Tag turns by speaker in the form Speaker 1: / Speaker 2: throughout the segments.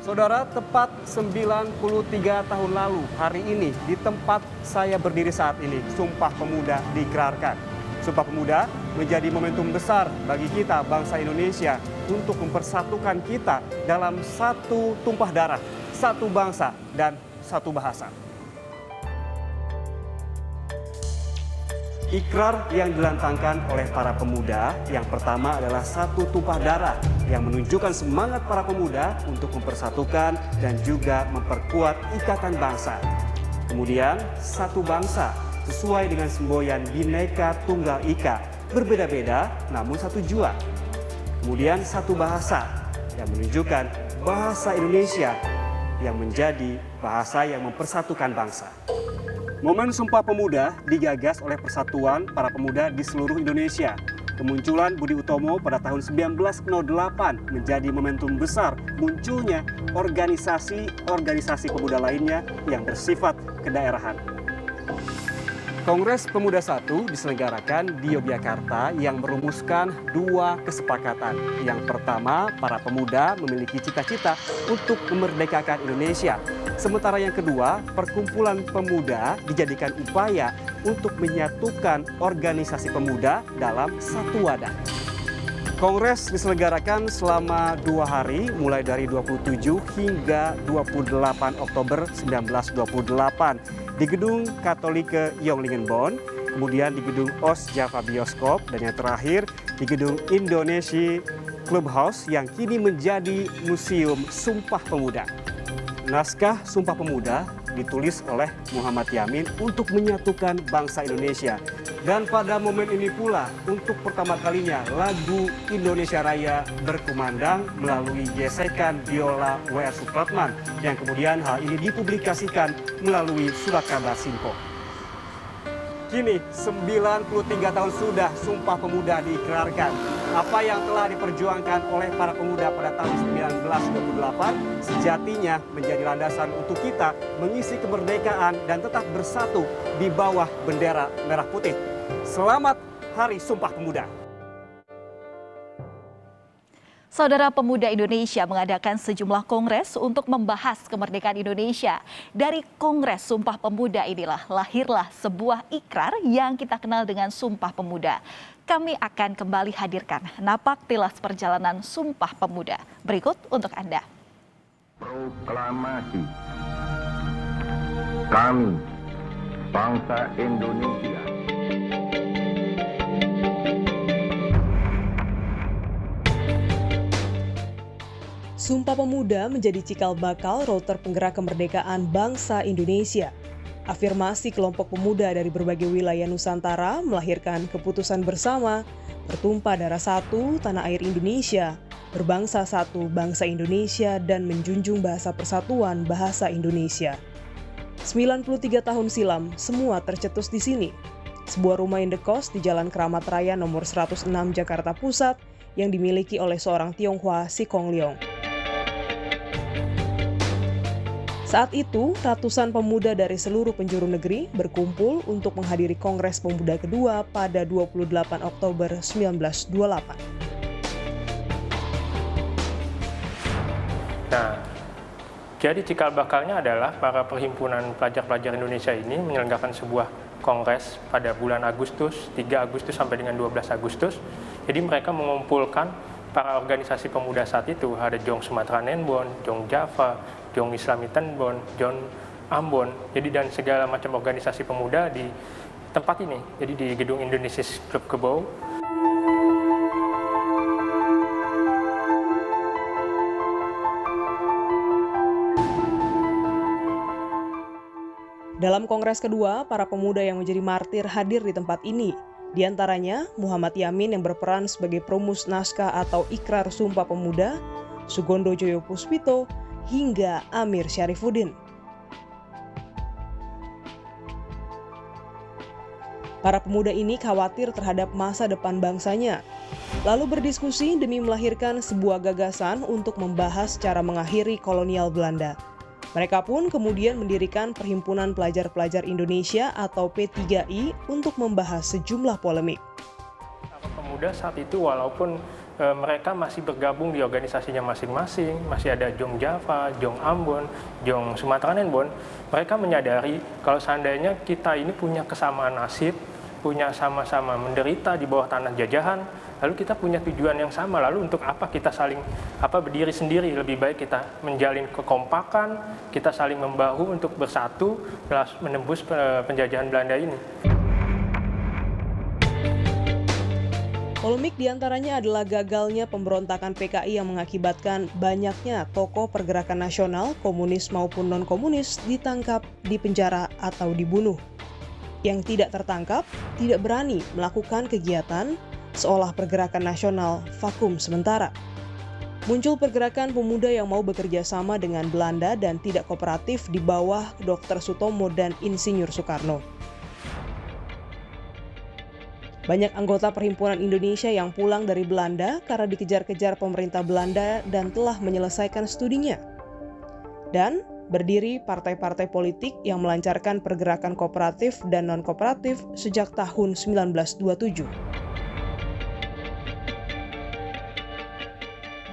Speaker 1: Saudara, tepat 93 tahun lalu hari ini di tempat saya berdiri saat ini, Sumpah Pemuda diikrarkan. Sumpah Pemuda menjadi momentum besar bagi kita bangsa Indonesia untuk mempersatukan kita dalam satu tumpah darah, satu bangsa dan satu bahasa. Ikrar yang dilantangkan oleh para pemuda yang pertama adalah satu tumpah darah yang menunjukkan semangat para pemuda untuk mempersatukan dan juga memperkuat ikatan bangsa. Kemudian satu bangsa sesuai dengan semboyan Bhinneka Tunggal Ika, berbeda-beda namun satu jua. Kemudian satu bahasa yang menunjukkan bahasa Indonesia yang menjadi bahasa yang mempersatukan bangsa. Momen Sumpah Pemuda digagas oleh Persatuan Para Pemuda di seluruh Indonesia. Kemunculan Budi Utomo pada tahun 1908 menjadi momentum besar munculnya organisasi pemuda lainnya yang bersifat kedaerahan. Kongres Pemuda I diselenggarakan di Yogyakarta yang merumuskan dua kesepakatan. Yang pertama, para pemuda memiliki cita-cita untuk memerdekakan Indonesia. Sementara yang kedua, perkumpulan pemuda dijadikan upaya untuk menyatukan organisasi pemuda dalam satu wadah. Kongres diselenggarakan selama 2 hari, mulai dari 27 hingga 28 Oktober 1928 di Gedung Katolike Yonglingenbon, kemudian di Gedung Oost Java Bioskop, dan yang terakhir di Gedung Indonesia Clubhouse yang kini menjadi Museum Sumpah Pemuda. Naskah Sumpah Pemuda ditulis oleh Muhammad Yamin untuk menyatukan bangsa Indonesia. Dan pada momen ini pula, untuk pertama kalinya lagu Indonesia Raya berkumandang melalui gesekan biola W.R. Supratman, yang kemudian hal ini dipublikasikan melalui surat kabar Simpo. Kini 93 tahun sudah Sumpah Pemuda diikrarkan. Apa yang telah diperjuangkan oleh para pemuda pada tahun 1928 sejatinya menjadi landasan untuk kita mengisi kemerdekaan dan tetap bersatu di bawah bendera merah putih. Selamat Hari Sumpah Pemuda.
Speaker 2: Saudara Pemuda Indonesia mengadakan sejumlah kongres untuk membahas kemerdekaan Indonesia. Dari Kongres Sumpah Pemuda inilah lahirlah sebuah ikrar yang kita kenal dengan Sumpah Pemuda. Kami akan kembali hadirkan napak tilas perjalanan Sumpah Pemuda berikut untuk Anda.
Speaker 3: Proklamasi kami, bangsa Indonesia.
Speaker 4: Sumpah Pemuda menjadi cikal bakal router penggerak kemerdekaan bangsa Indonesia. Afirmasi kelompok pemuda dari berbagai wilayah Nusantara melahirkan keputusan bersama, bertumpah darah satu, tanah air Indonesia, berbangsa satu, bangsa Indonesia, dan menjunjung bahasa persatuan bahasa Indonesia. 93 tahun silam, semua tercetus di sini. Sebuah rumah indekos di Jalan Keramat Raya nomor 106 Jakarta Pusat yang dimiliki oleh seorang Tionghoa Si Kong Leong. Saat itu, ratusan pemuda dari seluruh penjuru negeri berkumpul untuk menghadiri Kongres Pemuda kedua pada 28 Oktober 1928.
Speaker 5: Nah, jadi cikal bakalnya adalah para perhimpunan pelajar-pelajar Indonesia ini menyelenggarakan sebuah kongres pada bulan Agustus, 3 Agustus sampai dengan 12 Agustus. Jadi mereka mengumpulkan para organisasi pemuda saat itu, ada Jong Sumatera Nenbon, Jong Java, Jong Islami Tenbon, Jong Ambon, jadi dan segala macam organisasi pemuda di tempat ini, jadi di Gedung Indonesia Club Kebo.
Speaker 4: Dalam kongres kedua, para pemuda yang menjadi martir hadir di tempat ini. Di antaranya Muhammad Yamin yang berperan sebagai perumus naskah atau ikrar Sumpah Pemuda, Sugondo Joyo Puspito, hingga Amir Syarifuddin. Para pemuda ini khawatir terhadap masa depan bangsanya, lalu berdiskusi demi melahirkan sebuah gagasan untuk membahas cara mengakhiri kolonial Belanda. Mereka pun kemudian mendirikan Perhimpunan Pelajar-Pelajar Indonesia atau P3I untuk membahas sejumlah polemik.
Speaker 5: Para pemuda saat itu walaupun mereka masih bergabung di organisasinya masing-masing, masih ada Jong Java, Jong Ambon, Jong Sumatera Nenbon. Mereka menyadari kalau seandainya kita ini punya kesamaan nasib, punya sama-sama menderita di bawah tanah jajahan, lalu kita punya tujuan yang sama, lalu untuk apa kita saling berdiri sendiri? Lebih baik kita menjalin kekompakan, kita saling membahu untuk bersatu menembus penjajahan Belanda ini.
Speaker 4: Polemik diantaranya adalah gagalnya pemberontakan PKI yang mengakibatkan banyaknya tokoh pergerakan nasional, komunis maupun non-komunis ditangkap, dipenjara, atau dibunuh. Yang tidak tertangkap tidak berani melakukan kegiatan seolah pergerakan nasional vakum sementara. Muncul pergerakan pemuda yang mau bekerja sama dengan Belanda dan tidak kooperatif di bawah Dr. Sutomo dan Insinyur Soekarno. Banyak anggota Perhimpunan Indonesia yang pulang dari Belanda karena dikejar-kejar pemerintah Belanda dan telah menyelesaikan studinya. Dan berdiri partai-partai politik yang melancarkan pergerakan kooperatif dan non-kooperatif sejak tahun 1927.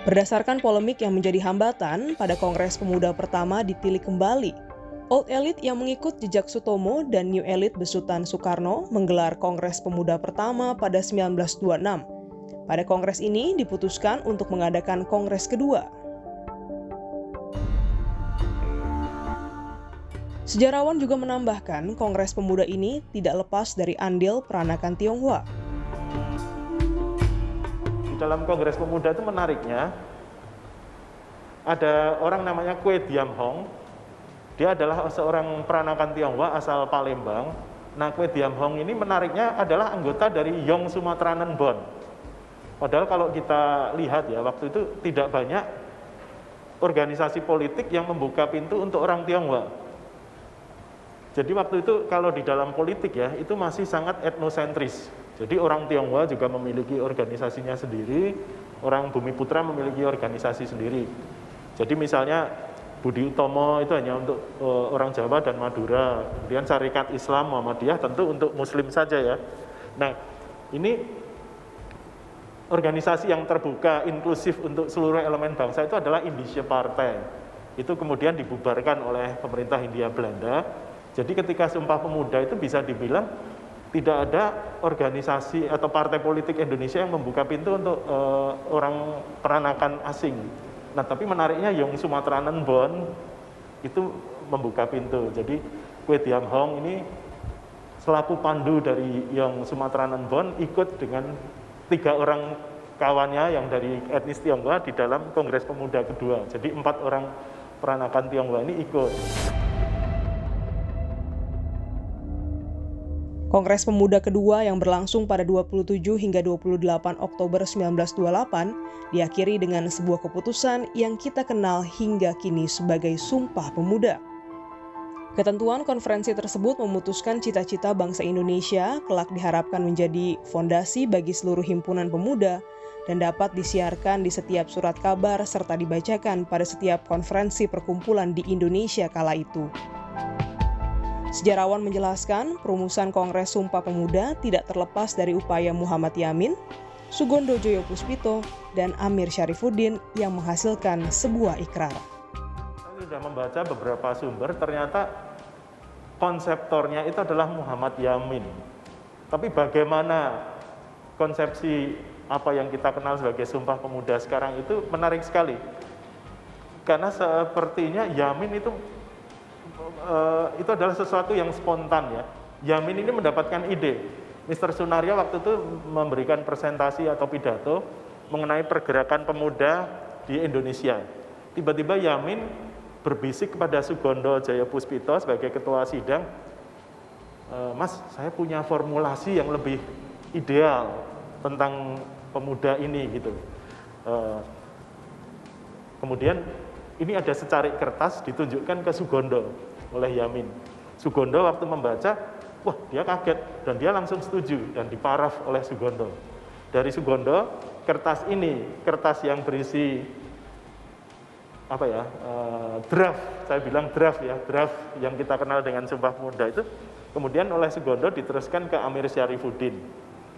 Speaker 4: Berdasarkan polemik yang menjadi hambatan, pada Kongres Pemuda pertama dipilih kembali. Old Elite yang mengikut jejak Sutomo dan New Elite besutan Soekarno menggelar Kongres Pemuda pertama pada 1926. Pada kongres ini diputuskan untuk mengadakan kongres kedua. Sejarawan juga menambahkan Kongres Pemuda ini tidak lepas dari andil peranakan Tionghoa.
Speaker 6: Di dalam Kongres Pemuda itu menariknya, ada orang namanya Kwe Diam Hong. Dia adalah seorang peranakan Tionghoa asal Palembang. Nah, Kwe Diam Hong ini menariknya adalah anggota dari Yong Sumatera Nenbon. Padahal kalau kita lihat ya, waktu itu tidak banyak organisasi politik yang membuka pintu untuk orang Tionghoa. Jadi waktu itu kalau di dalam politik ya, itu masih sangat etnosentris. Jadi orang Tionghoa juga memiliki organisasinya sendiri, orang Bumiputra memiliki organisasi sendiri. Jadi misalnya Budi Utomo itu hanya untuk orang Jawa dan Madura. Kemudian Syarikat Islam Muhammadiyah tentu untuk Muslim saja ya. Nah, ini organisasi yang terbuka, inklusif untuk seluruh elemen bangsa itu adalah Indische Partei. Itu kemudian dibubarkan oleh pemerintah Hindia Belanda. Jadi ketika Sumpah Pemuda itu bisa dibilang tidak ada organisasi atau partai politik Indonesia yang membuka pintu untuk orang peranakan asing. Nah, tapi menariknya Yong Sumatera Nenbon itu membuka pintu. Jadi Kwe Diam Hong ini selaku pandu dari Yong Sumatera Nenbon ikut dengan 3 orang kawannya yang dari etnis Tionghoa di dalam Kongres Pemuda kedua. Jadi 4 orang peranakan Tionghoa ini ikut.
Speaker 4: Kongres Pemuda kedua yang berlangsung pada 27 hingga 28 Oktober 1928 diakhiri dengan sebuah keputusan yang kita kenal hingga kini sebagai Sumpah Pemuda. Ketentuan konferensi tersebut memutuskan cita-cita bangsa Indonesia kelak diharapkan menjadi fondasi bagi seluruh himpunan pemuda dan dapat disiarkan di setiap surat kabar serta dibacakan pada setiap konferensi perkumpulan di Indonesia kala itu. Sejarawan menjelaskan, perumusan Kongres Sumpah Pemuda tidak terlepas dari upaya Muhammad Yamin, Sugondo Joyo Puspito, dan Amir Syarifuddin yang menghasilkan sebuah ikrar.
Speaker 6: Saya sudah membaca beberapa sumber, ternyata konseptornya itu adalah Muhammad Yamin. Tapi bagaimana konsepsi apa yang kita kenal sebagai Sumpah Pemuda sekarang itu menarik sekali. Karena sepertinya Yamin itu adalah sesuatu yang spontan ya. Yamin ini mendapatkan ide. Mr. Sunario waktu itu memberikan presentasi atau pidato mengenai pergerakan pemuda di Indonesia. Tiba-tiba Yamin berbisik kepada Sugondo Joyo Puspito sebagai ketua sidang, Mas, saya punya formulasi yang lebih ideal tentang pemuda ini gitu. Kemudian ini ada secarik kertas ditunjukkan ke Sugondo oleh Yamin. Sugondo waktu membaca, wah dia kaget dan dia langsung setuju dan diparaf oleh Sugondo. Dari Sugondo, kertas ini, kertas yang berisi draft, saya bilang draft ya, draft yang kita kenal dengan Sumpah Pemuda itu, kemudian oleh Sugondo diteruskan ke Amir Syarifuddin.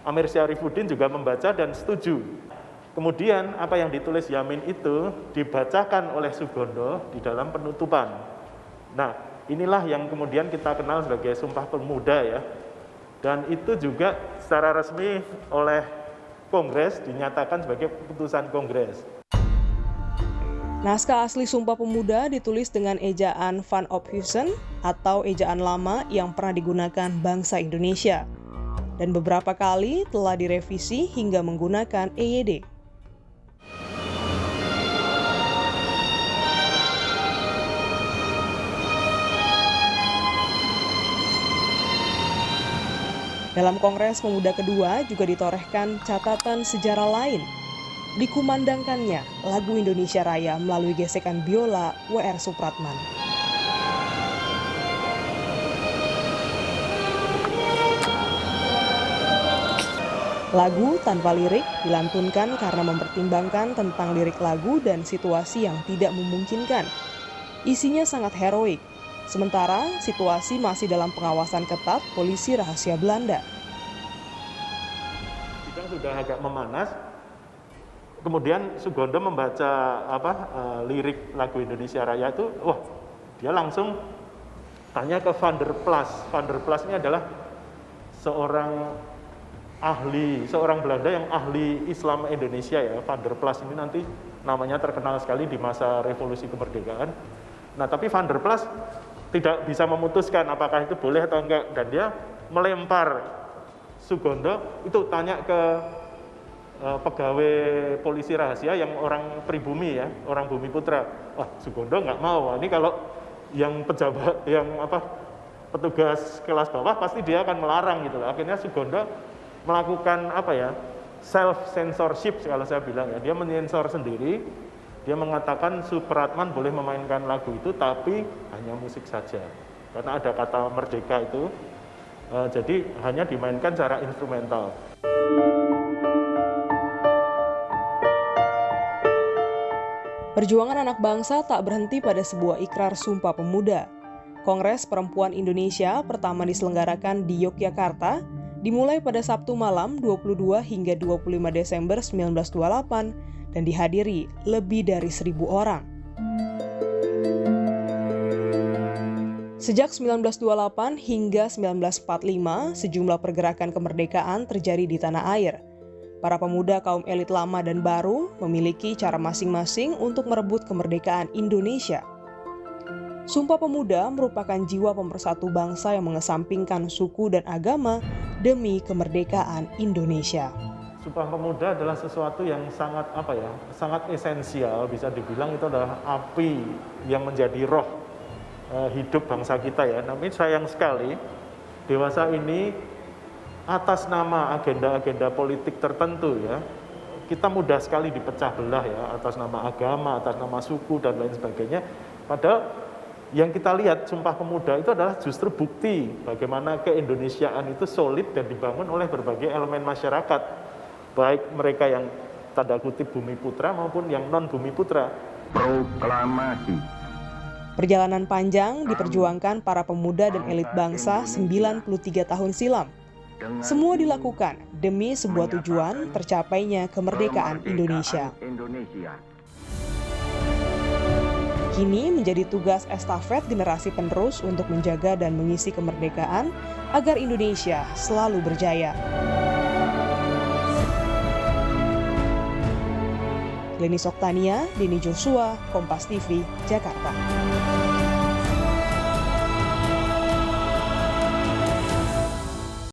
Speaker 6: Amir Syarifuddin juga membaca dan setuju. Kemudian apa yang ditulis Yamin itu dibacakan oleh Sugondo di dalam penutupan. Nah, inilah yang kemudian kita kenal sebagai Sumpah Pemuda ya. Dan itu juga secara resmi oleh Kongres dinyatakan sebagai keputusan Kongres.
Speaker 4: Naskah asli Sumpah Pemuda ditulis dengan ejaan Van Ophuijsen atau ejaan lama yang pernah digunakan bangsa Indonesia. Dan beberapa kali telah direvisi hingga menggunakan EYD. Dalam Kongres Pemuda kedua juga ditorehkan catatan sejarah lain. Dikumandangkannya lagu Indonesia Raya melalui gesekan biola W.R. Supratman. Lagu tanpa lirik dilantunkan karena mempertimbangkan tentang lirik lagu dan situasi yang tidak memungkinkan. Isinya sangat heroik. Sementara situasi masih dalam pengawasan ketat polisi rahasia Belanda.
Speaker 6: Sidang sudah agak memanas. Kemudian Sugondo membaca lirik lagu Indonesia Raya itu, dia langsung tanya ke Van der Plas. Van der Plas ini adalah seorang Belanda yang ahli Islam Indonesia ya. Van der Plas ini nanti namanya terkenal sekali di masa revolusi kemerdekaan. Nah, tapi Van der Plas tidak bisa memutuskan apakah itu boleh atau enggak, dan dia melempar Sugondo itu tanya ke pegawai polisi rahasia yang orang pribumi ya, orang Bumi Putra. Sugondo nggak mau. Ini kalau yang pejabat, petugas kelas bawah pasti dia akan melarang gitu. Akhirnya Sugondo melakukan self censorship kalau saya bilang ya. Dia menyensor sendiri. Dia mengatakan Supratman boleh memainkan lagu itu, tapi hanya musik saja. Karena ada kata merdeka itu, jadi hanya dimainkan secara instrumental.
Speaker 4: Perjuangan anak bangsa tak berhenti pada sebuah ikrar Sumpah Pemuda. Kongres Perempuan Indonesia pertama diselenggarakan di Yogyakarta, dimulai pada Sabtu malam 22 hingga 25 Desember 1928, dan dihadiri lebih dari 1.000 orang. Sejak 1928 hingga 1945, sejumlah pergerakan kemerdekaan terjadi di tanah air. Para pemuda kaum elit lama dan baru memiliki cara masing-masing untuk merebut kemerdekaan Indonesia. Sumpah Pemuda merupakan jiwa pemersatu bangsa yang mengesampingkan suku dan agama demi kemerdekaan Indonesia.
Speaker 6: Sumpah Pemuda adalah sesuatu yang sangat sangat esensial, bisa dibilang itu adalah api yang menjadi roh hidup bangsa kita ya. Namun sayang sekali dewasa ini atas nama agenda-agenda politik tertentu ya, kita mudah sekali dipecah belah ya, atas nama agama, atas nama suku dan lain sebagainya. Padahal yang kita lihat Sumpah Pemuda itu adalah justru bukti bagaimana keindonesiaan itu solid dan dibangun oleh berbagai elemen masyarakat, baik mereka yang tanda kutip bumi putra maupun yang non bumi putra.
Speaker 3: Proklamasi.
Speaker 4: Perjalanan panjang diperjuangkan para pemuda dan elit bangsa 93 tahun silam. Semua dilakukan demi sebuah tujuan tercapainya kemerdekaan Indonesia. Kini menjadi tugas estafet generasi penerus untuk menjaga dan mengisi kemerdekaan agar Indonesia selalu berjaya. Leni Soktania, Denny Joshua, Kompas TV, Jakarta.